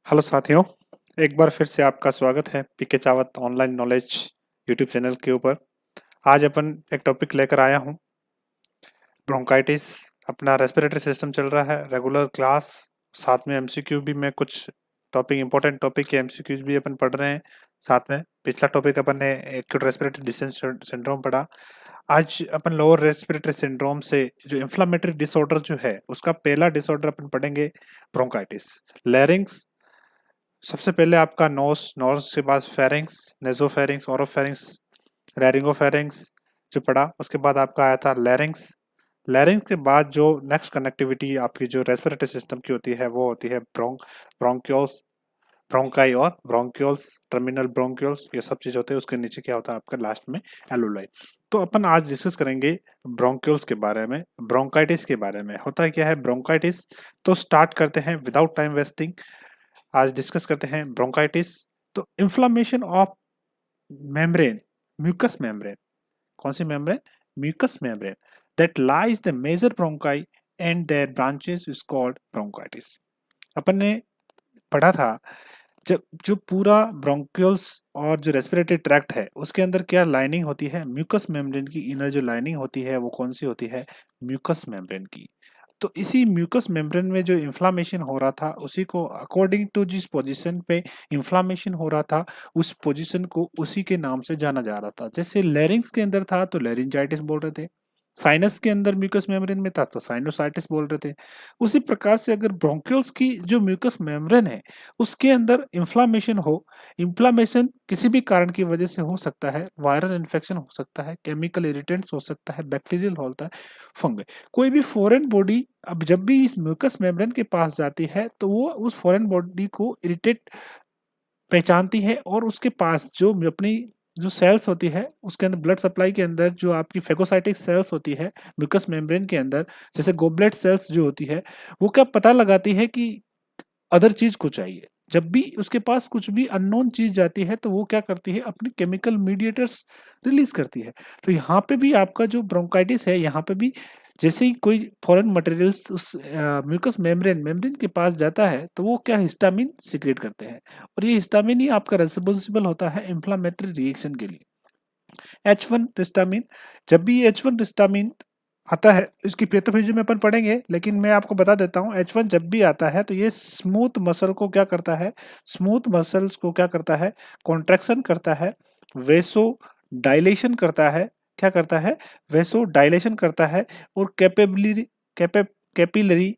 Hello साथियों, एक बार फिर से आपका स्वागत है पीके चावत ऑनलाइन नॉलेज यूट्यूब चैनल के ऊपर। आज अपन एक टॉपिक लेकर आया हूँ, ब्रोंकाइटिस। अपना रेस्पिरेटरी सिस्टम चल रहा है, रेगुलर क्लास, साथ में एमसीक्यू भी। मैं कुछ टॉपिक, इंपॉर्टेंट टॉपिक के एमसीक्यूज भी अपन पढ़ रहे हैं साथ में। पिछला टॉपिक अपन ने एक्यूट रेस्पिरेटरी डिस्ट्रेस सिंड्रोम पढ़ा। आज अपन लोअर रेस्पिरेटरी सिंड्रोम से जो इन्फ्लामेटरी डिसऑर्डर जो है उसका पहला डिसऑर्डर अपन पढ़ेंगे, ब्रोंकाइटिस। लैरिंग्स, सबसे पहले आपका नोस, नोस के बाद फेरिंग्स, नेजोफेरिंग्स, ओरोफेरिंग्स, लैरिंगोफेरिंग्स जो पढ़ा। उसके बाद आपका आया था लैरिंग्स। लैरिंग्स के बाद जो नेक्स्ट कनेक्टिविटी आपकी जो रेस्पिरेटरी सिस्टम की होती है वो होती है ब्रोंक्योल्स, ब्रोंकाई और ब्रोंक्योल्स, टर्मिनल ब्रोंक्योल्स, ये सब चीज होते हैं। उसके नीचे क्या होता है आपका लास्ट में एलुलाई। तो अपन आज डिस्कस करेंगे ब्रोंक्योल्स के बारे में, ब्रोंकाइटिस के बारे में। होता क्या है ब्रोंकाइटिस? तो स्टार्ट करते हैं विदाउट टाइम वेस्टिंग। आज डिस्कस करते हैं ब्रोंकाइटिस। तो inflammation of membrane, mucous membrane. कौन सी membrane? Mucous membrane that lies the major bronchi and their branches is called bronchitis. अपन ने पढ़ा था जब जो पूरा ब्रोंक्यूल्स और जो रेस्पिरेटरी ट्रैक्ट है उसके अंदर क्या लाइनिंग होती है, म्यूकस मेम्ब्रेन की इनर जो लाइनिंग होती है वो कौन सी होती है? म्यूकस मेम्ब्रेन की। तो इसी म्यूकस मेम्ब्रेन में जो इन्फ्लामेशन हो रहा था उसी को अकॉर्डिंग टू जिस पोजीशन पे इन्फ्लामेशन हो रहा था उस पोजीशन को उसी के नाम से जाना जा रहा था। जैसे लेरिंग्स के अंदर था तो लेरिंजाइटिस बोल रहे थे, साइनस के अंदर म्यूकस मेम्ब्रेन में था तो साइनोसाइटिस बोल रहे थे। उसी प्रकार से अगर ब्रोंक्यूल्स की जो म्यूकस मेम्ब्रेन है उसके अंदर इन्फ्लामेशन हो, इन्फ्लामेशन किसी भी कारण की वजह से हो सकता है, वायरल इन्फेक्शन हो सकता है, केमिकल इरिटेंट्स हो सकता है, बैक्टीरियल होता है, फंगस, कोई भी फॉरेन बॉडी अब जब भी इस म्यूकस मेम्ब्रेन के पास जाती है तो वो उस फॉरेन बॉडी को इरिटेट पहचानती है और उसके पास जो अपनी जो सेल्स होती है उसके अंदर ब्लड सप्लाई के अंदर जो आपकी फेगोसाइटिक सेल्स होती है म्यूकस मेम्ब्रेन के अंदर, जैसे गोबलेट सेल्स जो होती है, वो क्या पता लगाती है कि अदर चीज को चाहिए। जब भी उसके पास कुछ भी अननोन चीज जाती है तो वो क्या करती है, अपनी केमिकल मीडिएटर्स रिलीज करती है। तो यहाँ पे भी आपका जो ब्रोंकाइटिस है, यहाँ पे भी जैसे ही कोई फॉरेन मटेरियल्स उस म्यूकस मेम्ब्रेन मेम्ब्रेन के पास जाता है तो वो क्या हिस्टामिन सीक्रेट करते हैं और ये हिस्टामिन ही आपका रेस्पॉन्सिबल होता है इन्फ्लामेटरी रिएक्शन के लिए। H1 हिस्टामिन, जब भी H1 हिस्टामिन आता है, इसकी पैथोफिजियोलॉजी में अपन पढ़ेंगे लेकिन मैं आपको बता देता हूँ, H1 जब भी आता है तो ये स्मूथ मसल को क्या करता है, स्मूथ मसल्स को क्या करता है, कॉन्ट्रैक्शन करता है, वेसो डायलेशन करता है। क्या करता है? वेसो डायलेशन करता है और कैपिलरी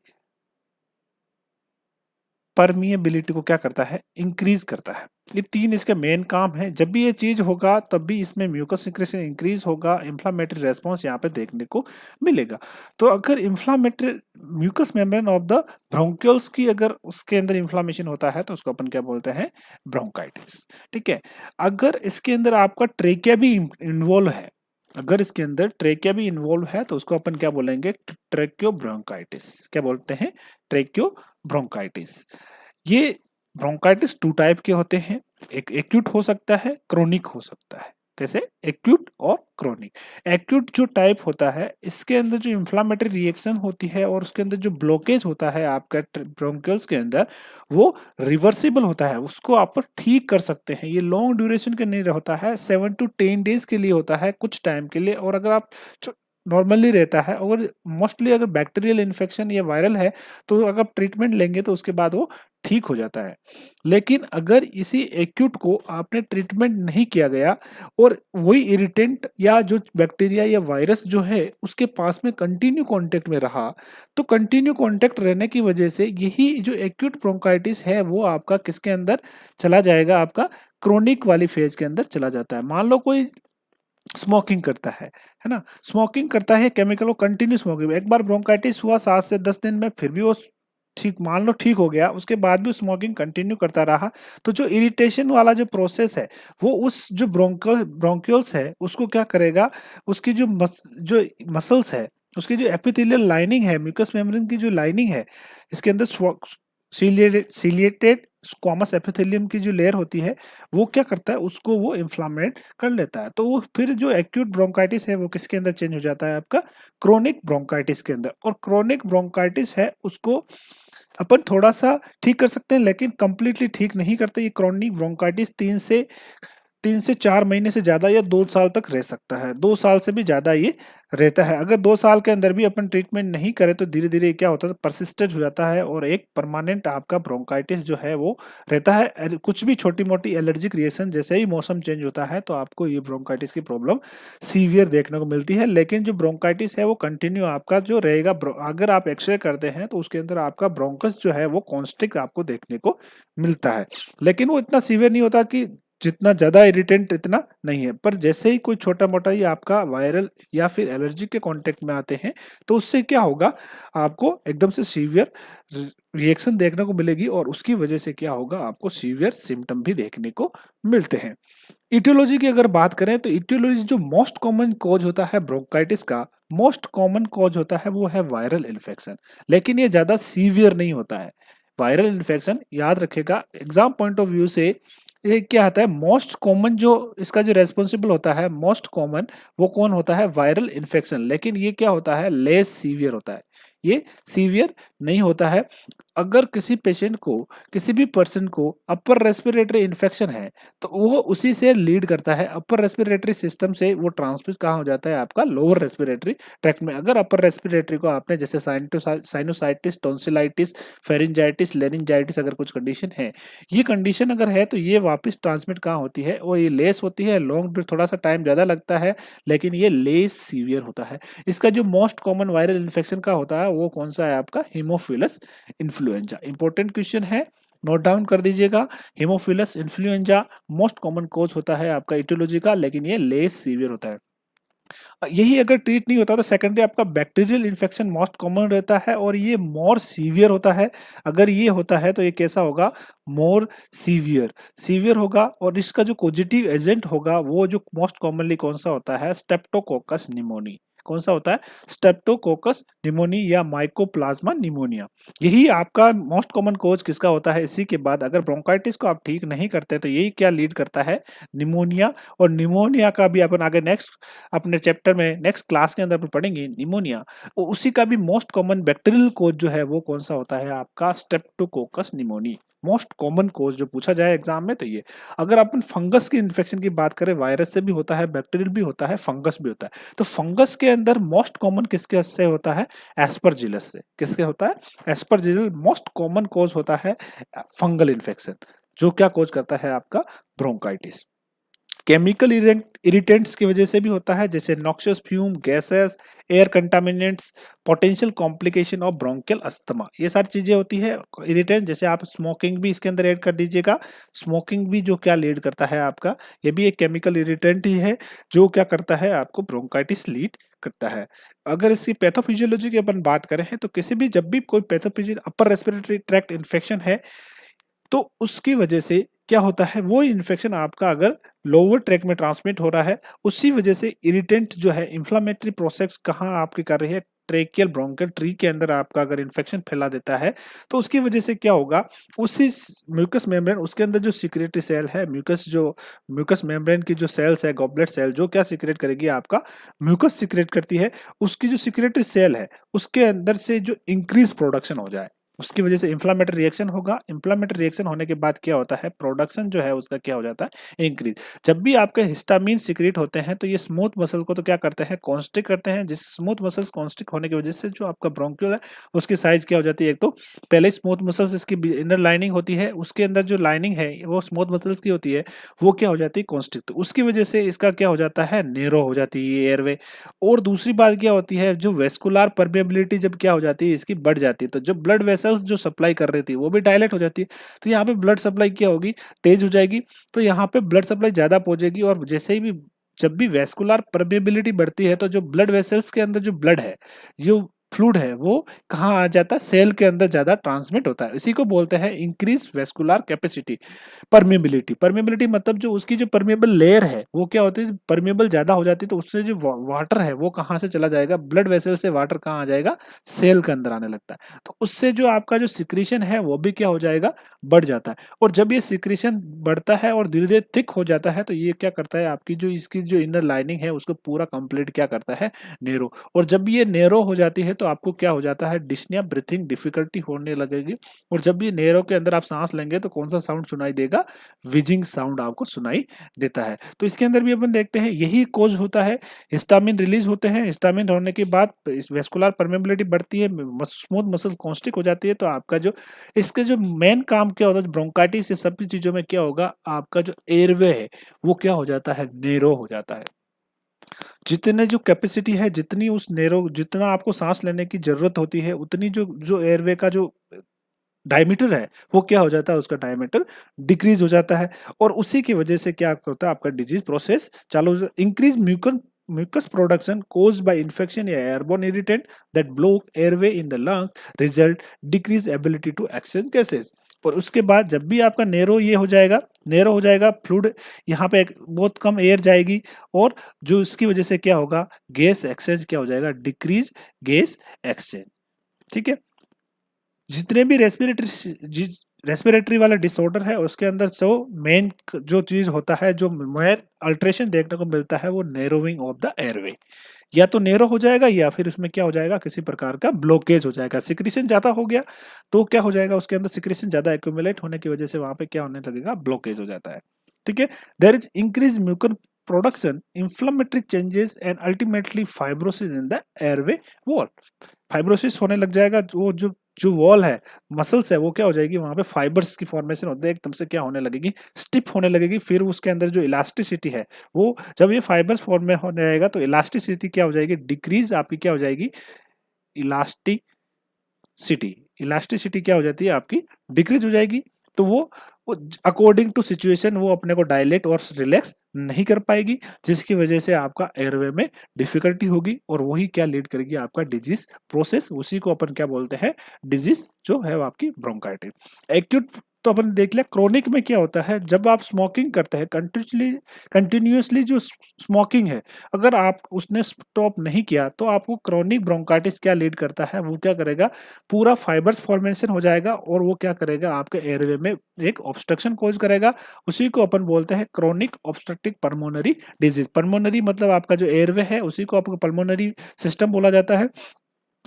परमिएबिलिटी को क्या करता है, इंक्रीज करता है। ये तीन इसके मेन काम है। जब भी ये चीज होगा तब भी इसमें म्यूकस सिक्रेशन इंक्रीज होगा, इंफ्लामेटरी रेस्पॉन्स यहाँ पे देखने को मिलेगा। तो अगर inflammatory mucus membrane of the bronchioles की अगर उसके अंदर इंफ्लामेशन होता है तो उसको अपन क्या बोलते हैं? ब्रोंकाइटिस। ठीक है। अगर इसके अंदर आपका ट्रेकिया भी इन्वॉल्व है, अगर इसके अंदर ट्रेकिया भी इन्वॉल्व है तो उसको अपन क्या बोलेंगे? ट्रेक्यो ब्रोंकाइटिस। क्या बोलते हैं? ट्रेक्यो ब्रोंकाइटिस। ये ब्रोंकाइटिस टू टाइप के होते हैं, एक एक्यूट हो सकता है, क्रोनिक हो सकता है। कैसे? एक्यूट और क्रोनिक। एक्यूट जो टाइप होता है इसके अंदर जो इंफ्लामेटरी रिएक्शन होती है और उसके अंदर जो ब्लॉकेज होता है आपका ब्रोंकियल्स के अंदर, वो रिवर्सिबल होता है, उसको आप ठीक कर सकते हैं। ये लॉन्ग ड्यूरेशन के नहीं होता है, 7 to 10 days के लिए होता है, कुछ टाइम के लिए। और अगर आप नॉर्मली रहता है, अगर मोस्टली अगर बैक्टीरियल इन्फेक्शन या वायरल है तो अगर आप ट्रीटमेंट लेंगे तो उसके बाद वो ठीक हो जाता है। लेकिन अगर इसी एक्यूट को आपने ट्रीटमेंट नहीं किया गया और वही इरिटेंट या जो बैक्टीरिया या वायरस जो है उसके पास में कंटिन्यू कांटेक्ट में रहा, तो कंटिन्यू कांटेक्ट रहने की वजह से यही जो एक्यूट ब्रोंकाइटिस है वो आपका किसके अंदर चला जाएगा? आपका क्रोनिक वाली फेज के अंदर चला जाता है। मान लो कोई स्मोकिंग करता है ना, स्मोकिंग करता है, केमिकल को कंटिन्यू स्मोकिंग, एक बार ब्रोंकाइटिस हुआ 7 से 10 दिन में, फिर भी वो ठीक, मान लो ठीक हो गया, उसके बाद भी स्मोकिंग कंटिन्यू करता रहा, तो जो इरिटेशन वाला जो प्रोसेस है वो उस जो ब्रोंक्यूल्स है उसको क्या करेगा, उसकी जो मसल्स है, उसकी जो एपिथेलियल लाइनिंग है, म्यूकस मेम्ब्रेन की जो लाइनिंग है इसके अंदर सीलिएटेड स्क्वामस एपिथेलियम की जो लेयर होती है वो क्या करता है, उसको वो इन्फ्लामेट कर लेता है। तो वो फिर जो एक्यूट ब्रोंकाइटिस है वो किसके अंदर चेंज हो जाता है, आपका क्रोनिक ब्रोंकाइटिस के अंदर। और क्रोनिक ब्रोंकाइटिस है उसको अपन थोड़ा सा ठीक कर सकते हैं, लेकिन कंप्लीटली ठीक नहीं करते। ये क्रोनिक ब्रोंकाइटिस 3 से 4 महीने से ज्यादा या 2 साल तक रह सकता है, 2 साल से भी ज्यादा ये रहता है। अगर 2 साल के अंदर भी अपन ट्रीटमेंट नहीं करें तो धीरे धीरे क्या होता है, परसिस्टेंट हो जाता है और एक परमानेंट आपका ब्रोंकाइटिस जो है वो रहता है। कुछ भी छोटी मोटी एलर्जिक रिएक्शन, जैसे ही मौसम चेंज होता है तो आपको ये ब्रोंकाइटिस की प्रॉब्लम सीवियर देखने को मिलती है। लेकिन जो ब्रोंकाइटिस है वो कंटिन्यू आपका जो रहेगा, अगर आप एक्सरे करते हैं तो उसके अंदर आपका ब्रोंकस जो है वो कॉन्स्ट्रिक्ट आपको देखने को मिलता है। लेकिन वो इतना सीवियर नहीं होता कि जितना ज्यादा इरिटेंट इतना नहीं है। पर जैसे ही कोई छोटा मोटा ये आपका वायरल या फिर एलर्जी के कांटेक्ट में आते हैं तो उससे क्या होगा, आपको एकदम से सीवियर रिएक्शन देखने को मिलेगी और उसकी वजह से क्या होगा, आपको सीवियर सिम्टम भी देखने को मिलते हैं। इटियोलॉजी की अगर बात करें तो इटियोलॉजी जो मोस्ट कॉमन कॉज होता है ब्रोंकाइटिस का, मोस्ट कॉमन कॉज होता है वो है वायरल इन्फेक्शन। लेकिन ये ज्यादा सीवियर नहीं होता है। वायरल इन्फेक्शन याद रखेगा, एग्जाम पॉइंट ऑफ व्यू से ये क्या आता है, मोस्ट कॉमन जो इसका जो रेस्पॉन्सिबल होता है, मोस्ट कॉमन वो कौन होता है, वायरल इन्फेक्शन। लेकिन ये क्या होता है, लेस सीवियर होता है, ये सीवियर नहीं होता है। अगर किसी पेशेंट को, किसी भी पर्सन को अपर रेस्पिरेटरी इन्फेक्शन है तो वो उसी से लीड करता है। अपर रेस्पिरेटरी सिस्टम से वो ट्रांसमिट कहाँ हो जाता है, आपका लोअर रेस्पिरेटरी ट्रैक्ट में। अगर अपर रेस्पिरेटरी को आपने जैसे साइनोसाइटिस, टॉन्सिलाइटिस, फेरिंजाइटिस, लेरिंजाइटिस अगर कुछ कंडीशन है, ये कंडीशन अगर है तो ये वापस ट्रांसमिट कहाँ होती है, वो ये लेस होती है। लॉन्ग थोड़ा सा टाइम ज़्यादा लगता है लेकिन ये लेस सीवियर होता है। इसका जो मोस्ट कॉमन वायरल इन्फेक्शन का होता है वो कौन सा है, आपका हीमोफिलस इन्फ्लुएंजा। इंपॉर्टेंट क्वेश्चन है, नोट डाउन कर दीजिएगा। Haemophilus influenza most common cause होता है आपका इटियोलॉजी का, लेकिन ये लेस सीवियर होता है। यही अगर ट्रीट नहीं होता तो सेकेंडरी आपका बैक्टीरियल इन्फेक्शन मोस्ट कॉमन रहता है और ये मोर सीवियर होता है। अगर ये होता है तो ये कैसा होगा, मोर सीवियर सीवियर होगा। और इसका जो पॉजिटिव एजेंट होगा वो जो मोस्ट कॉमनली कौन सा होता है, स्टेप्टोकोकस निमोनी। कौन सा होता है, स्टेप्टोकोकस निमोनी या माइकोप्लाज्मा निमोनिया। यही आपका मोस्ट कॉमन कोज किसका होता है। इसी के बाद अगर ब्रोंकाइटिस को आप ठीक नहीं करते तो यही क्या लीड करता है, निमोनिया। और निमोनिया का भी अपन आगे नेक्स्ट अपने चैप्टर में, नेक्स्ट क्लास के अंदर अपन पढ़ेंगे निमोनिया। और उसी का भी मोस्ट कॉमन बैक्टीरियल कोज जो है वो कौन सा होता है, आपका streptococcus pneumoniae. Most common cause जो पूछा जाए एग्जाम में तो ये। अगर अपन फंगस की इन्फेक्शन की बात करें, वायरस से भी होता है, बैक्टीरियल भी होता है, फंगस भी होता है। तो फंगस के अंदर मोस्ट कॉमन किसके से होता है, एस्परजिलस से। किसके होता है, एस्परजिलस मोस्ट कॉमन कोज होता है फंगल इन्फेक्शन, जो क्या कोज करता है, आपका ब्रोंकाइटिस। केमिकल इरिटेंट्स की वजह से भी होता है, जैसे noxious fume, gases, air contaminants, potential complication of bronchial asthma, ये सारी चीजें होती है इरिटेंट। जैसे आप स्मोकिंग भी इसके अंदर ऐड कर दीजिएगा। स्मोकिंग भी जो क्या लीड करता है आपका, ये भी एक केमिकल इरिटेंट ही है जो क्या करता है, आपको ब्रोंकाइटिस लीड करता है। अगर इसकी पैथोफिजियोलॉजी की अपन बात करें तो किसी भी, जब भी कोई पैथोफिजियो अपर रेस्पिरेटरी ट्रैक्ट इन्फेक्शन है तो उसकी वजह से क्या होता है, वो इन्फेक्शन आपका अगर लोअर ट्रैक में ट्रांसमिट हो रहा है, उसी वजह से इरिटेंट जो है, इंफ्लामेटरी प्रोसेस कहाँ आपकी कर रही है, ट्रेकियल ब्रोंकियल ट्री के अंदर आपका अगर इन्फेक्शन फैला देता है तो उसकी वजह से क्या होगा, उसी म्यूकस मेम्ब्रेन, उसके अंदर जो सिक्रेटरी सेल है, म्यूकस मेम्ब्रेन की जो सेल्स है, गॉबलेट सेल, जो क्या सिक्रेट करेगी, आपका म्यूकस सिक्रेट करती है। उसकी जो सिक्रेटरी सेल है उसके अंदर से जो इंक्रीज प्रोडक्शन हो जाए, उसकी वजह से इंफ्लामेटरी रिएक्शन होगा। इंफ्लामेटरी रिएक्शन होने के बाद क्या होता है, प्रोडक्शन जो है उसका क्या हो जाता है, इंक्रीज। जब भी आपके हिस्टामिन सिक्रेट होते हैं तो ये स्मूथ मसल को तो क्या करते हैं, कॉन्स्ट्रिक्ट करते हैं। जिस स्मूथ मसल्स कॉन्स्ट्रिक्ट होने की वजह से जो आपका ब्रोंक्यूल है उसकी साइज क्या हो जाती है, एक तो पहले स्मूथ मसल्स, इसकी इनर लाइनिंग होती है, उसके अंदर जो लाइनिंग है वो स्मूथ मसल्स की होती है, वो क्या हो जाती है, कॉन्स्ट्रिक्ट। तो उसकी वजह से इसका क्या हो जाता है, नेरो हो जाती है एयरवे। और दूसरी बात क्या होती है, जो वेस्कुलर परमेबिलिटी जब क्या हो जाती है, इसकी बढ़ जाती है, तो जो ब्लड वेसल्स जो सप्लाई कर रही थी वो भी डायलेट हो जाती है। तो यहाँ पे ब्लड सप्लाई क्या होगी, तेज हो जाएगी। तो यहाँ पे ब्लड सप्लाई ज्यादा पहुंचेगी और जैसे ही जब भी वेस्कुलर परमेबिलिटी बढ़ती है तो जो ब्लड वेसल्स के अंदर जो ब्लड है, जो फ्लूइड है वो कहाँ आ जाता है, सेल के अंदर ज्यादा ट्रांसमिट होता है। इसी को बोलते हैं increase vascular capacity. Permeability, permeability मतलब जो उसकी जो परमेबल लेयर है वो क्या होती है, परमेबल ज्यादा हो जाती है तो उससे जो वाटर है वो कहाँ से चला जाएगा, ब्लड वेसल से वाटर कहाँ आ जाएगा, सेल के अंदर आने लगता है। तो उससे जो आपका जो सिक्रीशन है वो भी क्या हो जाएगा, बढ़ जाता है। और जब ये सिक्रीशन बढ़ता है और धीरे धीरे थिक हो जाता है तो ये क्या करता है, आपकी जो इसकी जो इनर लाइनिंग है उसको पूरा कंप्लीट क्या करता है, नेरो। और जब ये नेरो हो जाती है तो आपको क्या हो जाता है, डिस्निया, ब्रीथिंग डिफिकल्टी होने लगेगी। और जब ये नेरो के अंदर आप सांस लेंगे तो कौन सा साउंड सुनाई देगा, विजिंग साउंड आपको सुनाई देता है। तो इसके अंदर भी अपन देखते हैं यही कोज होता है, हिस्टामिन रिलीज होते हैं, हिस्टामिन होने के बाद इस वेस्कुलर परमेबिलिटी बढ़ती है, स्मूथ मसल कॉन्स्टिक हो जाती है। तो आपका जो इसके जो मेन काम क्या होता है, ब्रोंकाइटिस ये सब चीजों में क्या होगा, आपका जो एयरवे है वो क्या हो जाता है, नेरो हो जाता है। जितने जो कैपेसिटी है, जितनी उस नेरो, जितना आपको सांस लेने की जरूरत होती है उतनी जो जो एयरवे का जो डायमीटर है वो क्या हो जाता है, उसका डायमीटर डिक्रीज हो जाता है। और उसी की वजह से क्या होता है, आपका डिजीज प्रोसेस चालू हो जाता है। Increase mucus production caused by infection या airborne irritant that block airway in the lungs result decrease ability to exchange gases। और उसके बाद जब भी आपका नेरो ये हो जाएगा, नेरो हो जाएगा, फ्लूइड यहाँ पे एक बहुत कम एयर जाएगी और जो इसकी वजह से क्या होगा, गैस एक्सचेंज क्या हो जाएगा, डिक्रीज गैस एक्सचेंज। ठीक है। जितने भी रेस्पिरेटरी वाला डिसऑर्डर है उसके अंदर जो मेन जो चीज होता है, जो मेन अल्ट्रेशन देखने को मिलता है वो नैरोइंग ऑफ द एयरवे। या तो नैरो हो जाएगा या फिर उसमें क्या हो जाएगा, किसी प्रकार का ब्लॉकेज हो जाएगा, सिक्रीशन ज्यादा हो गया तो क्या हो जाएगा, उसके अंदर सिक्रीशन ज्यादा एक्यूमुलेट होने की वजह से वहां पे क्या होने लगेगा, ब्लॉकेज हो जाता है। ठीक है। There is increase mucus production, inflammatory changes and ultimately fibrosis in the airway wall. Fibrosis होने लग जाएगा, वो जो जो वॉल है, मसल्स है, वो क्या हो जाएगी, वहां पे फाइबर्स की फॉर्मेशन होती है, एकदम से क्या होने लगेगी, स्टिफ होने लगेगी। फिर उसके अंदर जो इलास्टिसिटी है वो, जब ये फाइबर्स फॉर्म में होने जाएगा तो इलास्टिसिटी क्या हो जाएगी, डिक्रीज आपकी क्या हो जाएगी, इलास्टिसिटी, इलास्टिसिटी क्या हो जाती है आपकी, डिक्रीज हो जाएगी। तो वो अकॉर्डिंग टू सिचुएशन वो अपने को डायलेट और रिलैक्स नहीं कर पाएगी, जिसकी वजह से आपका एयरवे में डिफिकल्टी होगी और वही क्या लीड करेगी, आपका डिजीज प्रोसेस। उसी को अपन क्या बोलते हैं, डिजीज जो है वो आपकी ब्रोंकाइटिस। एक्यूट तो अपन देख लिया। क्रोनिक में क्या होता है, जब आप स्मोकिंग करते हैं कंटिन्यूअसली जो स्मोकिंग है, अगर आप उसने स्टॉप नहीं किया तो आपको क्रोनिक ब्रोंकाइटिस क्या लीड करता है, वो क्या करेगा, पूरा फाइबर्स फॉर्मेशन हो जाएगा और वो क्या करेगा, आपके एयरवे में एक ऑब्स्ट्रक्शन कोज करेगा। उसी को अपन बोलते हैं chronic obstructive pulmonary disease. Pulmonary मतलब आपका जो एयरवे है उसी को आपको पल्मोनरी सिस्टम बोला जाता है,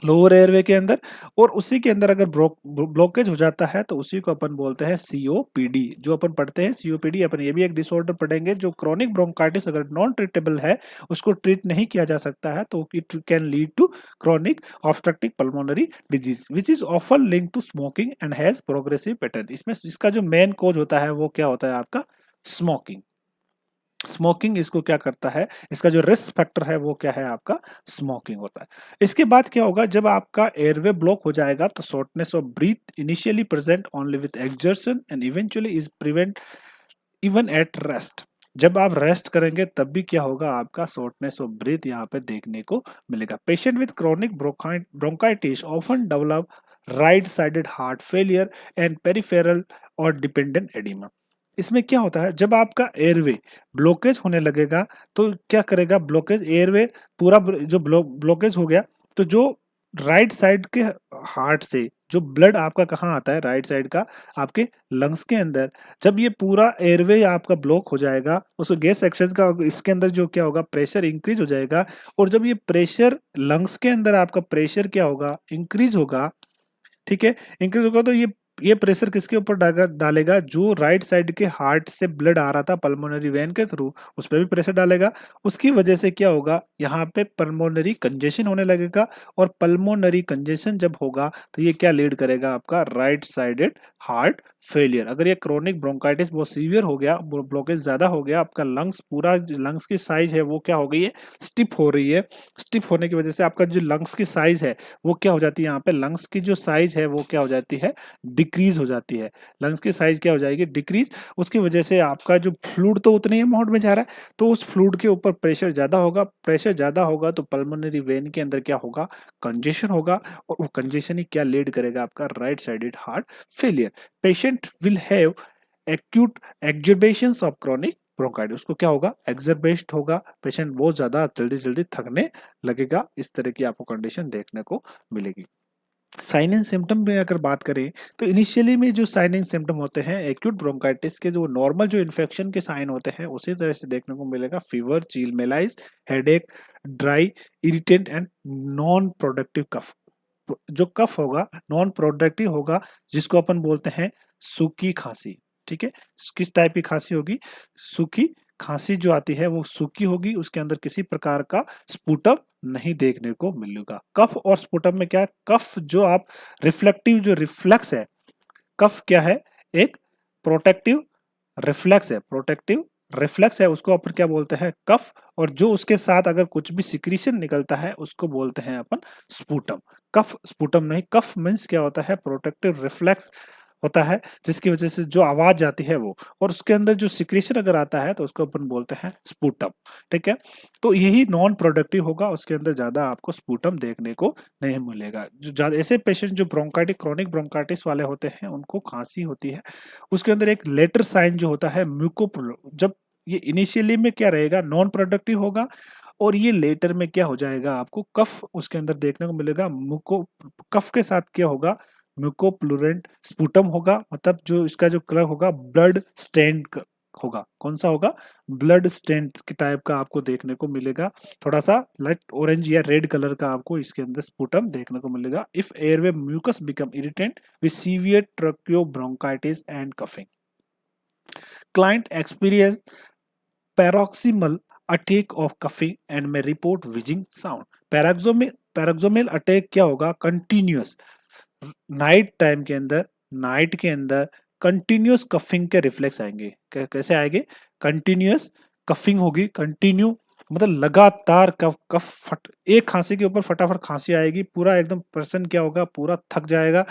लोअर एयरवे के अंदर। और उसी के अंदर अगर ब्लॉकेज हो जाता है तो उसी को अपन बोलते हैं सीओपीडी। जो अपन पढ़ते हैं सीओपीडी, अपन ये भी एक डिसऑर्डर पढ़ेंगे। जो क्रोनिक ब्रोंकाइटिस अगर नॉन ट्रीटेबल है, उसको ट्रीट नहीं किया जा सकता है, तो it can lead to chronic obstructive pulmonary disease which is often link to smoking and has progressive pattern. इसमें इसका जो मेन कोज होता है वो क्या होता है, आपका स्मोकिंग। स्मोकिंग इसको क्या करता है, इसका जो रिस्क फैक्टर है वो क्या है, आपका स्मोकिंग होता है। इसके बाद क्या होगा, जब आपका एयरवे ब्लॉक हो जाएगा तो shortness of breath initially present only with exertion and eventually is prevent even at rest. जब आप रेस्ट करेंगे तब भी क्या होगा, आपका शॉर्टनेस ऑफ ब्रीथ यहाँ पे देखने को मिलेगा। Patient with chronic bronchitis often develop right sided heart failure and peripheral और डिपेंडेंट एडिमा। इसमें क्या होता है, जब आपका एयरवे ब्लॉकेज होने लगेगा तो क्या करेगा, ब्लॉकेज एयरवे पूरा जो ब्लॉकेज हो गया तो जो राइट साइड के हार्ट से जो ब्लड आपका कहाँ आता है, राइट साइड का आपके लंग्स के अंदर। जब ये पूरा एयरवे आपका ब्लॉक हो जाएगा, उस गैस एक्सचेंज का इसके अंदर जो क्या होगा, प्रेशर इंक्रीज हो जाएगा। और जब ये प्रेशर लंग्स के अंदर आपका प्रेशर क्या होगा, इंक्रीज होगा। ठीक है, इंक्रीज होगा तो ये प्रेशर किसके ऊपर डालेगा, जो राइट साइड के हार्ट से ब्लड आ रहा था पल्मोनरी वेन के थ्रू, उस पर भी प्रेशर डालेगा। उसकी वजह से क्या होगा, यहाँ पे पल्मोनरी कंजेशन होने लगेगा। और पल्मोनरी कंजेशन जब होगा तो ये क्या लीड करेगा, आपका राइट साइडेड हार्ट फेलियर। अगर ये क्रोनिक ब्रोंकाइटिस बहुत सीवियर हो गया, ब्लॉकेज ज्यादा हो गया, आपका लंग्स पूरा लंग्स की साइज है वो क्या हो गई है, स्टिफ हो रही है। स्टिफ होने की वजह से आपका जो लंग्स की साइज है वो क्या हो जाती है, यहाँ पे लंग्स की जो साइज है वो क्या हो जाती है, डिक्रीज हो जाती है, लंग्स की साइज क्या हो जाएगी, डिक्रीज। उसकी वजह से आपका जो फ्लूइड तो उतने ही अमाउंट में जा रहा है, तो उस फ्लूइड के ऊपर प्रेशर ज़्यादा होगा, प्रेशर ज़्यादा होगा तो पल्मोनरी वेन के अंदर क्या होगा, कंजेशन होगा, और वो कंजेशन ही क्या लीड करेगा, आपका right sided heart failure. Patient will have acute exacerbations of chronic bronchitis, उसको क्या होगा, एक्जर्बेस्ट होगा, पेशेंट बहुत ज्यादा जल्दी जल्दी थकने लगेगा, इस तरह की आपको कंडीशन देखने को मिलेगी। साइन एंड सिम्टम में अगर बात करें तो इनिशियली में जो साइन एंड सिम्टम होते हैं एक्यूट ब्रोंकाइटिस के, जो नॉर्मल जो इन्फेक्शन के साइन होते हैं उसी तरह से देखने को मिलेगा, फीवर, चील malice, headache, dry, irritant and non productive कफ। जो कफ होगा नॉन प्रोडक्टिव होगा, जिसको अपन बोलते हैं सूखी खांसी। ठीक है, किस टाइप की खांसी होगी, सूखी खांसी जो आती है वो सूखी होगी, उसके अंदर किसी प्रकार का स्पुटम नहीं देखने को मिलेगा। कफ और स्पुटम में क्या, कफ जो आप रिफ्लेक्टिव जो रिफ्लेक्स है, कफ क्या है, एक प्रोटेक्टिव रिफ्लेक्स है, प्रोटेक्टिव रिफ्लेक्स है, उसको अपन क्या बोलते हैं, कफ। और जो उसके साथ अगर कुछ भी सिक्रीशन निकलता है उसको बोलते हैं अपन स्पुटम। कफ स्पुटम नहीं, कफ मीन्स क्या होता है, प्रोटेक्टिव रिफ्लेक्स होता है, जिसकी वजह से जो आवाज आती है वो, और उसके अंदर जो सिक्रीशन अगर आता है तो उसको अपन बोलते हैं स्पुटम। ठीक है, तो यही नॉन प्रोडक्टिव होगा, उसके अंदर ज्यादा आपको स्पुटम देखने को नहीं मिलेगा। जो ज्यादा ऐसे पेशेंट जो ब्रोंकाइटिस, क्रॉनिक ब्रोंकाइटिस वाले होते हैं, उनको खांसी होती है, उसके अंदर एक लेटर साइन जो होता है म्यूकोपुल, जब ये इनिशियली में क्या रहेगा, नॉन प्रोडक्टिव होगा, और ये लेटर में क्या हो जाएगा, आपको कफ उसके अंदर देखने को मिलेगा। मुको कफ के साथ क्या होगा, म्यूकोप्लुरेंट स्पुटम होगा, मतलब जो इसका जो कलर होगा ब्लड स्टेन होगा। कौन सा होगा, ब्लड स्टेन के टाइप का आपको देखने को मिलेगा, थोड़ा सा लाइट ऑरेंज या रेड कलर का आपको इसके अंदर स्पुटम देखने को मिलेगा। If airway mucus become irritant with severe tracheobronchitis and coughing, client experience paroxysmal attack of coughing and may report wheezing sound. Paroxysmal attack क्या होगा, कंटिन्यूअस नाइट टाइम के अंदर, नाइट के अंदर कंटिन्यूअस कफिंग के रिफ्लेक्स आएंगे। कैसे आएंगे, कंटिन्यूअस कफिंग होगी, कंटिन्यू मतलब लगातार कफ कफ फट, एक खांसी के ऊपर फटाफट खांसी आएगी, पूरा एकदम पर्सन क्या होगा, पूरा थक जाएगा,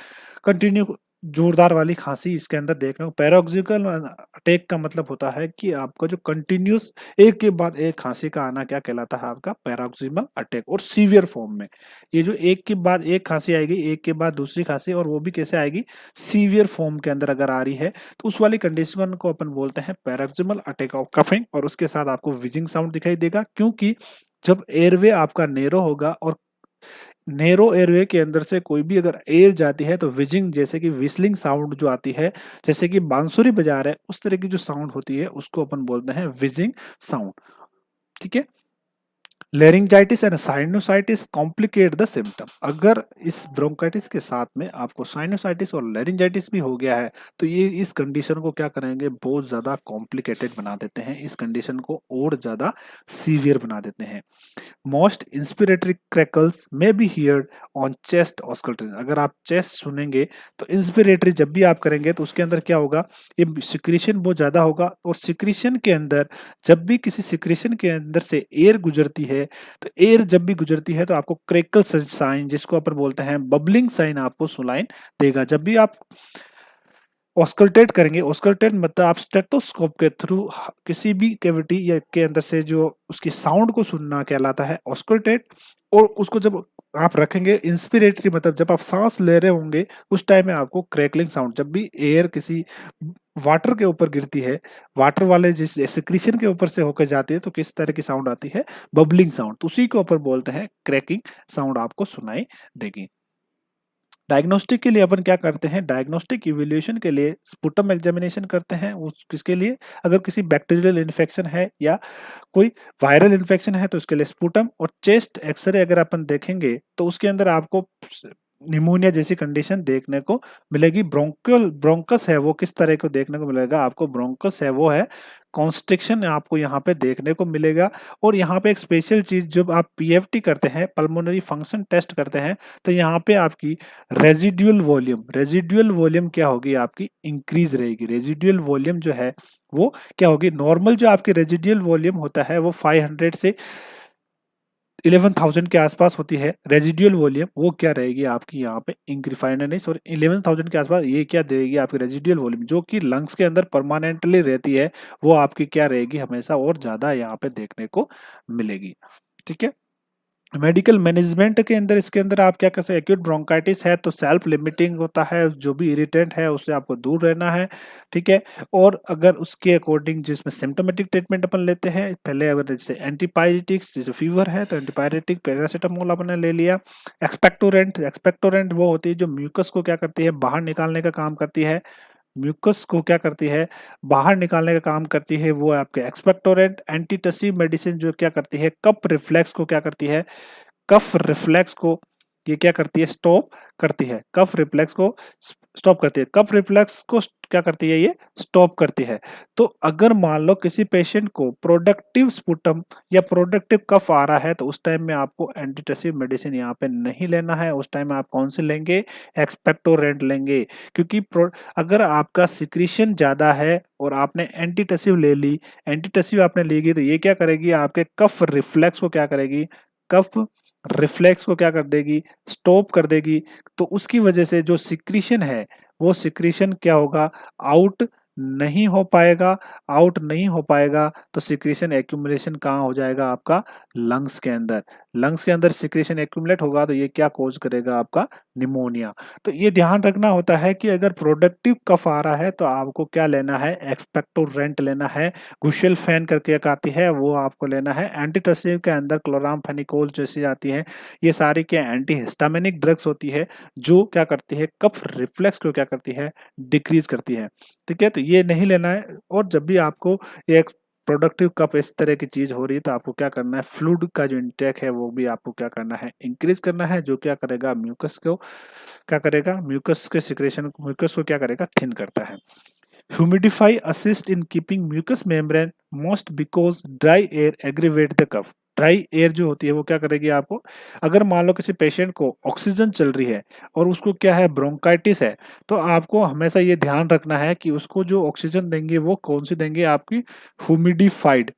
कंटिन्यू जोरदार वाली खांसी इसके अंदर देखने को। पैरोक्सिकल अटैक का मतलब होता है कि आपका जो कंटिन्यूस एक के बाद एक खांसी का आना क्या कहलाता है, आपका पैरोक्सिमल अटैक, और सीवियर फॉर्म में। ये जो एक के बाद एक खांसी आएगी, एक के बाद दूसरी खांसी, और वो भी कैसे आएगी, सीवियर फॉर्म के अंदर अगर आ रही है, तो उस वाली कंडीशन को अपन बोलते हैं पैरोक्सिमल अटैक ऑफ कफिंग। और उसके साथ आपको विजिंग साउंड दिखाई देगा, क्योंकि जब एयरवे आपका नेरो होगा, और नेरो एयरवे के अंदर से कोई भी अगर एयर जाती है तो विजिंग, जैसे कि विस्लिंग साउंड जो आती है, जैसे कि बांसुरी बजा रहे हैं उस तरह की जो साउंड होती है, उसको अपन बोलते हैं विजिंग साउंड। ठीक है, laryngitis and sinusitis complicate the symptom. अगर इस ब्रोंकाइटिस के साथ में आपको साइनोसाइटिस और लेरिंजाइटिस भी हो गया है, तो ये इस कंडीशन को क्या करेंगे, बहुत ज्यादा कॉम्प्लिकेटेड बना देते हैं, इस कंडीशन को और ज्यादा सीवियर बना देते हैं। Most inspiratory crackles may be heard on chest auscultation. अगर आप चेस्ट सुनेंगे तो इंस्पिरेटरी जब भी आप करेंगे तो उसके अंदर क्या होगा, ये सिक्रीशन बहुत ज्यादा होगा, और सिक्रीशन के अंदर जब भी किसी सिक्रीशन के अंदर से एयर गुजरती है, तो एयर जब भी गुजरती है तो आपको क्रैकल साइन, जिसको अपन बोलते हैं बबलिंग साइन, आपको सुनाई देगा। जब भी आप ऑस्कल्टेट करेंगे, ऑस्कल्टेट मतलब आप स्टेथोस्कोप के थ्रू किसी भी कैविटी या के अंदर से जो उसकी साउंड को सुनना कहलाता है ऑस्कल्टेट। और उसको जब आप रखेंगे इंस्पिरेटरी, मतलब जब आप सांस ले रहे होंगे उस टाइम में आपको क्रैकलिंग साउंड, जब भी एयर किसी वाटर के ऊपर गिरती है, वाटर वाले जिस सिक्रीशन के ऊपर से होकर जाती है, तो किस तरह की साउंड आती है, बबलिंग साउंड, तो उसी के ऊपर बोलते हैं क्रैकिंग साउंड आपको सुनाई देगी। डायग्नोस्टिक के लिए अपन क्या करते हैं, डायग्नोस्टिक इवैल्यूएशन के लिए स्पुटम एग्जामिनेशन करते हैं। उस किसके लिए, अगर किसी बैक्टीरियल इन्फेक्शन है या कोई वायरल इन्फेक्शन है तो उसके लिए स्पुटम। और चेस्ट एक्सरे अगर अपन देखेंगे तो उसके अंदर आपको निमोनिया जैसी कंडीशन देखने को मिलेगी। ब्रोंकस है वो किस तरह को देखने को मिलेगा, आपको ब्रोंकस है वो है कॉन्स्ट्रिक्शन आपको यहाँ पे देखने को मिलेगा। और यहाँ पे एक स्पेशल चीज, जब आप पीएफटी करते हैं, पल्मोनरी फंक्शन टेस्ट करते हैं, तो यहाँ पे आपकी रेजिडुअल वॉल्यूम क्या होगी, आपकी इंक्रीज रहेगी। रेजिडुअल वॉल्यूम जो है वो क्या होगी, नॉर्मल जो आपकी रेजिडुअल वॉल्यूम होता है वो 500 से 11,000 के आसपास होती है। रेजिडुअल वॉल्यूम वो क्या रहेगी आपकी यहाँ पे इंक्रीफाइनर नहीं सॉरी 11,000 के आसपास ये क्या देगी आपकी रेजिडुअल वॉल्यूम जो कि लंग्स के अंदर परमानेंटली रहती है, वो आपकी क्या रहेगी हमेशा और ज़्यादा यहाँ पे देखने को मिलेगी। ठीक है। मेडिकल मैनेजमेंट के अंदर इसके अंदर आप क्या कर सकते हैं, एक्यूट ब्रोंकाइटिस है तो सेल्फ लिमिटिंग होता है, जो भी इरिटेंट है उससे आपको दूर रहना है। ठीक है। और अगर उसके अकॉर्डिंग जिसमें सिम्टोमेटिक ट्रीटमेंट अपन लेते हैं, पहले अगर जैसे एंटीपायरेटिक्स जैसे फीवर है तो एंटीपायरेटिक पैरासीटामोल आपने ले लिया। एक्सपेक्टोरेंट एक्सपेक्टोरेंट वो होती है जो म्यूकस को क्या करती है बाहर निकालने का काम करती है, म्यूकस को क्या करती है बाहर निकालने का काम करती है, वो है आपके एक्सपेक्टोरेंट। एंटीटसिव मेडिसिन जो क्या करती है कफ रिफ्लेक्स को क्या करती है, कफ रिफ्लेक्स को ये क्या करती है स्टॉप करती है, कफ रिफ्लेक्स को स्टॉप करती है, कफ रिफ्लेक्स को क्या करती है ये स्टॉप करती है। तो अगर मान लो किसी पेशेंट को प्रोडक्टिव स्पुटम या प्रोडक्टिव कफ आ रहा है तो उस टाइम में आपको एंटीटसिव मेडिसिन यहाँ पे नहीं लेना है, उस टाइम में आप कौन से लेंगे, एक्सपेक्टोरेंट लेंगे। क्योंकि अगर आपका सिक्रीशन ज्यादा है और आपने एंटीटसिव ले ली, एंटीटसिव आपने लेगी तो ये क्या करेगी आपके कफ रिफ्लेक्स को क्या करेगी, कफ रिफ्लेक्स को क्या कर देगी स्टॉप कर देगी। तो उसकी वजह से जो सिक्रीशन है वो सिक्रीशन क्या होगा आउट नहीं हो पाएगा, आउट नहीं हो पाएगा तो सिक्रीशन एक्यूमुलेशन कहाँ हो जाएगा आपका लंग्स के अंदर, लंग्स के अंदर सिक्रीशन एक्यूमुलेट होगा तो ये क्या कॉज करेगा आपका निमोनिया। तो ये ध्यान रखना होता है कि अगर प्रोडक्टिव कफ आ रहा है तो आपको क्या लेना है एक्सपेक्टोरेंट लेना है, घुशेल फैन करके एक आती है वो आपको लेना है। एंटीटसिव के अंदर क्लोरामफेनिकोल जैसी आती है, ये सारी क्या एंटी हिस्टामिनिक ड्रग्स होती है जो क्या करती है कफ रिफ्लेक्स को क्या करती है डिक्रीज करती है। ठीक है। तो ये नहीं लेना है। और जब भी आपको एक प्रोडक्टिव कप इस तरह की चीज हो रही है तो आपको क्या करना है फ्लूइड का जो इंटेक है वो भी आपको क्या करना है इंक्रीज करना है, जो क्या करेगा म्यूकस को क्या करेगा म्यूकस के सिक्रेशन म्यूकस को क्या करेगा थिन करता है। Humidify assist in keeping mucous membrane moist because dry air aggravate the cough। Dry air जो होती है वो क्या करेगी आपको, अगर मान लो किसी पेशेंट को ऑक्सीजन चल रही है और उसको क्या है ब्रोंकाइटिस है, तो आपको हमेशा ये ध्यान रखना है कि उसको जो ऑक्सीजन देंगे वो कौन सी देंगे आपकी ह्यूमिडिफाइड,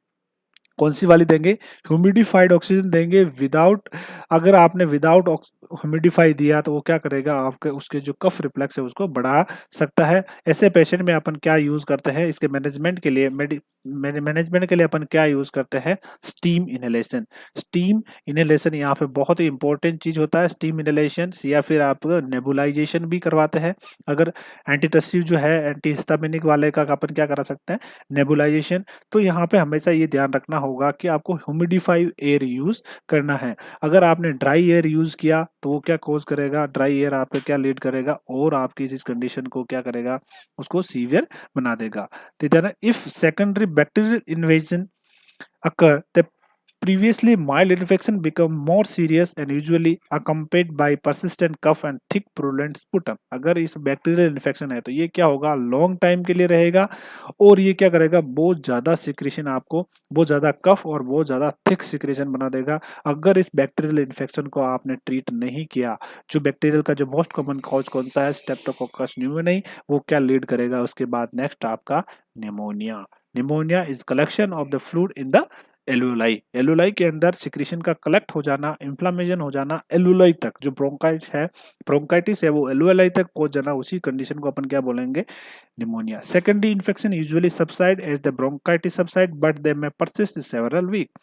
कौन सी वाली देंगे ह्यूमिडिफाइड ऑक्सीजन देंगे विदाउट, अगर आपने विदाउट ह्यूमिडिफाई दिया तो वो क्या करेगा आपके उसके जो कफ रिफ्लेक्स है उसको बढ़ा सकता है। ऐसे पेशेंट में अपन क्या यूज करते हैं इसके मैनेजमेंट के लिए, मैनेजमेंट के लिए अपन क्या यूज करते हैं स्टीम इनहेलेशन। स्टीम इनहेलेशन यहाँ पे बहुत ही इंपॉर्टेंट चीज होता है स्टीम इनहेलेशन, या फिर आप नेबुलाइजेशन भी करवाते हैं। अगर एंटीटसिव जो है एंटी हिस्टामिनिक वाले का अपन क्या करा सकते हैं नेबुलाइजेशन। तो यहाँ पे हमेशा ये ध्यान रखना होगा कि आपको ह्यूमिडिफाइड एयर यूज करना है। अगर आपने ड्राई एयर यूज किया तो वो क्या कोज करेगा, ड्राई एयर आपका क्या लीड करेगा और आपकी इस कंडीशन को क्या करेगा उसको सीवियर बना देगा। तो if secondary bacterial invasion occur, the previously mild infection become more serious and usually accompanied by persistent cough and thick purulent sputum। अगर इस बैक्टीरियल इन्फेक्शन है तो ये क्या होगा लॉन्ग टाइम के लिए रहेगा और ये क्या करेगा बहुत ज्यादा सिक्रेशन आपको बहुत ज्यादा कफ और बहुत ज्यादा थिक सिक्रेशन बना देगा। अगर इस बैक्टीरियल इन्फेक्शन को आपने ट्रीट नहीं किया, जो बैक्टीरियल का जो मोस्ट कॉमन कॉज कौन सा है स्ट्रेप्टोकोकस न्यूमोनियाई, वो क्या लीड करेगा उसके बाद नेक्स्ट आपका pneumonia. Pneumonia is collection of the fluid in the alveoli, alveoli के अंदर सिक्रीशन का कलेक्ट हो जाना, इन्फ्लामेशन हो जाना एल्वेलाई तक, जो ब्रोंकाइटिस है वो एल्वेलाई तक पहुंच जाना, उसी कंडीशन को अपन क्या बोलेंगे pneumonia. Secondary infection usually subside as the bronchitis subside but they may persist several week.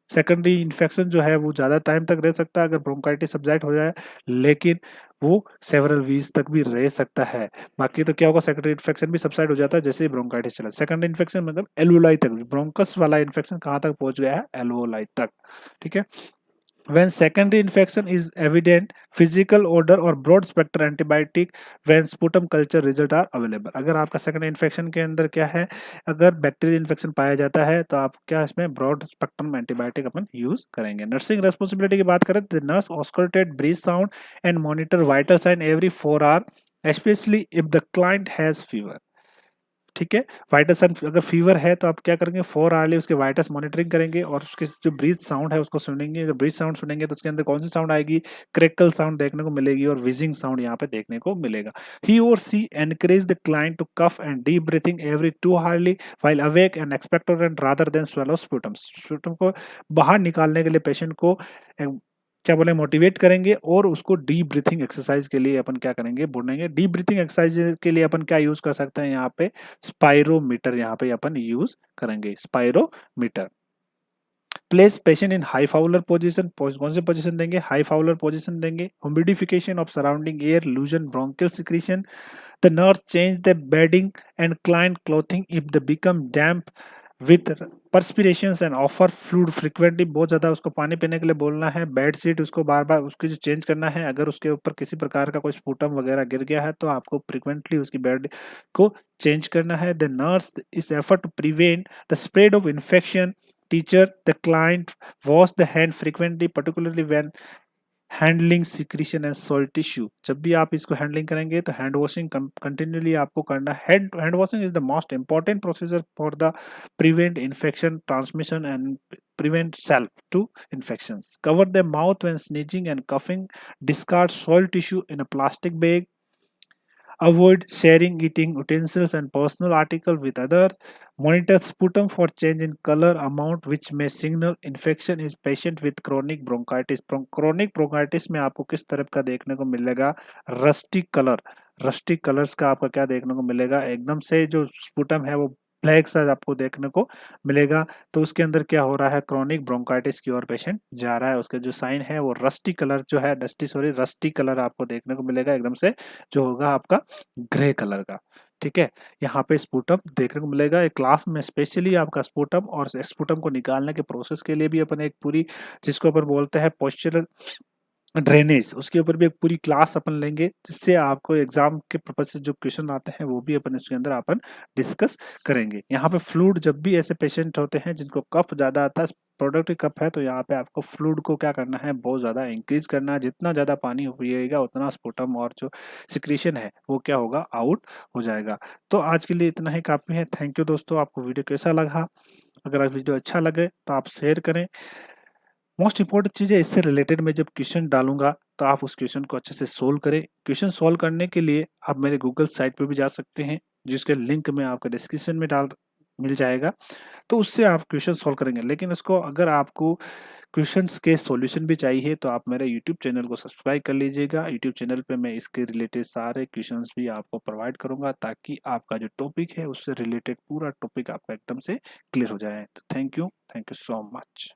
Secondary infection जो है वो ज्यादा टाइम तक रह सकता है अगर ब्रोंकाइटिस सबसाइड हो जाए, लेकिन वो सेवरल वीक्स तक भी रह सकता है। बाकी तो क्या होगा सेकेंडरी इन्फेक्शन भी सबसाइड हो जाता है जैसे ही ब्रोंकाइटिस चला। सेकेंडरी इन्फेक्शन मतलब एल्वोलाई तक, ब्रोंकस वाला इन्फेक्शन कहाँ तक पहुंच गया है एल्वोलाई तक। ठीक है। When secondary infection is evident, physical odor और broad spectrum antibiotic when sputum culture result are available। अगर आपका secondary infection के अंदर क्या है, अगर बैक्टीरियल इन्फेक्शन पाया जाता है तो आप क्या इसमें ब्रॉड स्पेक्ट्रम एंटीबायोटिक अपन यूज करेंगे। नर्सिंग रेस्पॉन्सिबिलिटी की बात करें तो nurse auscultate breath sound and monitor vital sign every 4 hour, specially if the client has fever. ठीक है। वाइटस अगर फीवर है तो आप क्या करेंगे, 4 आवर्ली उसके वाइटस मॉनिटरिंग करेंगे और उसके जो ब्रीथ साउंड है उसको सुनेंगे। अगर ब्रीथ साउंड सुनेंगे तो उसके अंदर कौन सी साउंड आएगी, क्रैकल साउंड देखने को मिलेगी और विजिंग साउंड यहाँ पे देखने को मिलेगा। ही और सी encourage the client to cough and deep breathing every 2 hourly while awake and expectorant rather than swallow sputum. Sputum को बाहर निकालने के लिए पेशेंट को क्या बोले मोटिवेट करेंगे और उसको डीप ब्रीथिंग एक्सरसाइज के लिए अपन क्या करेंगे, बोलेंगे डीप ब्रीथिंग एक्सरसाइज के लिए अपन क्या यूज कर सकते हैं, यहाँ पे स्पाइरोमीटर यहाँ पे अपन यूज करेंगे, spirometer. Place patient in high Fowler position, कौन से पोजीशन देंगे, हाई फाउलर पोजीशन देंगे। Humidification of surrounding air, loosen bronchial secretion. The nurse change the bedding and client clothing if the become damp with perspirations and offer fluid frequently. बहुत ज्यादा उसको पानी पीने के लिए बोलना है। बेड शीट उसको बार बार उसकी जो चेंज करना है। अगर उसके ऊपर किसी प्रकार का कोई स्पूटम वगैरह गिर गया है तो आपको फ्रिक्वेंटली उसकी बेड को चेंज करना है। The nurse is effort to prevent the spread of infection. Teacher the client wash the hand frequently particularly when handling secretion and salt tissue. जब भी आप इसको हैंडलिंग करेंगे तो हैंड वॉशिंग कंटिन्यूली आपको करना है। Hand washing is the most important procedure for the prevent infection transmission and prevent self to infections. Cover the mouth when sneezing and coughing. Discard soil tissue in a plastic bag. Avoid sharing eating utensils and personal articles with others. Monitor sputum for change in color amount which may signal infection is patient with chronic bronchitis. Chronic bronchitis में आपको किस तरह का देखने को मिलेगा, rusty colour, rusty colours का आपका क्या देखने को मिलेगा, एकदम से जो स्पुटम है वो ब्लैक सा आपको देखने को मिलेगा। तो उसके अंदर क्या हो रहा है, क्रोनिक ब्रोंकाइटिस की ओर पेशेंट जा रहा है। उसके जो साइन है वो रस्टी कलर जो है, रस्टी कलर आपको देखने को मिलेगा, एकदम से जो होगा आपका ग्रे कलर का। ठीक है, यहाँ पे स्पुटम देखने को मिलेगा। एक क्लास में स्पेशली आपका स्पुटम और स्पुटम को निकालने के प्रोसेस के लिए भी अपन एक पूरी, जिसको अपन बोलते हैं पोस्चरल ड्रेनेज, उसके ऊपर भी एक पूरी क्लास अपन लेंगे, जिससे आपको एग्जाम के पर्पज से जो क्वेश्चन आते हैं वो भी अपन इसके अंदर अपन डिस्कस करेंगे। यहाँ पे फ्लूइड, जब भी ऐसे पेशेंट होते हैं जिनको कफ ज्यादा आता है, प्रोडक्टिव कफ है, तो यहाँ पे आपको फ्लूइड को क्या करना है, बहुत ज्यादा इंक्रीज करना है। जितना ज्यादा पानी पिएगा उतना स्पुटम और जो सिक्रीशन है वो क्या होगा, आउट हो जाएगा। तो आज के लिए इतना ही काफी है। थैंक यू दोस्तों। आपको वीडियो कैसा लगा? अगर आज वीडियो अच्छा लगे तो आप शेयर करें। मोस्ट इंपॉर्टेंट चीज़ है, इससे रिलेटेड मैं जब क्वेश्चन डालूंगा तो आप उस क्वेश्चन को अच्छे से सोल्व करें। क्वेश्चन सोल्व करने के लिए आप मेरे गूगल साइट पे भी जा सकते हैं, जिसके लिंक में आपके डिस्क्रिप्शन में डाल मिल जाएगा। तो उससे आप क्वेश्चन सोल्व करेंगे। लेकिन उसको, अगर आपको क्वेश्चंस के सॉल्यूशन भी चाहिए तो आप मेरे यूट्यूब चैनल को सब्सक्राइब कर लीजिएगा। यूट्यूब चैनल पे मैं इसके रिलेटेड सारे क्वेश्चंस भी आपको प्रोवाइड करूंगा, ताकि आपका जो टॉपिक है उससे रिलेटेड पूरा टॉपिक आपका एकदम से क्लियर हो जाए। तो थैंक यू सो मच।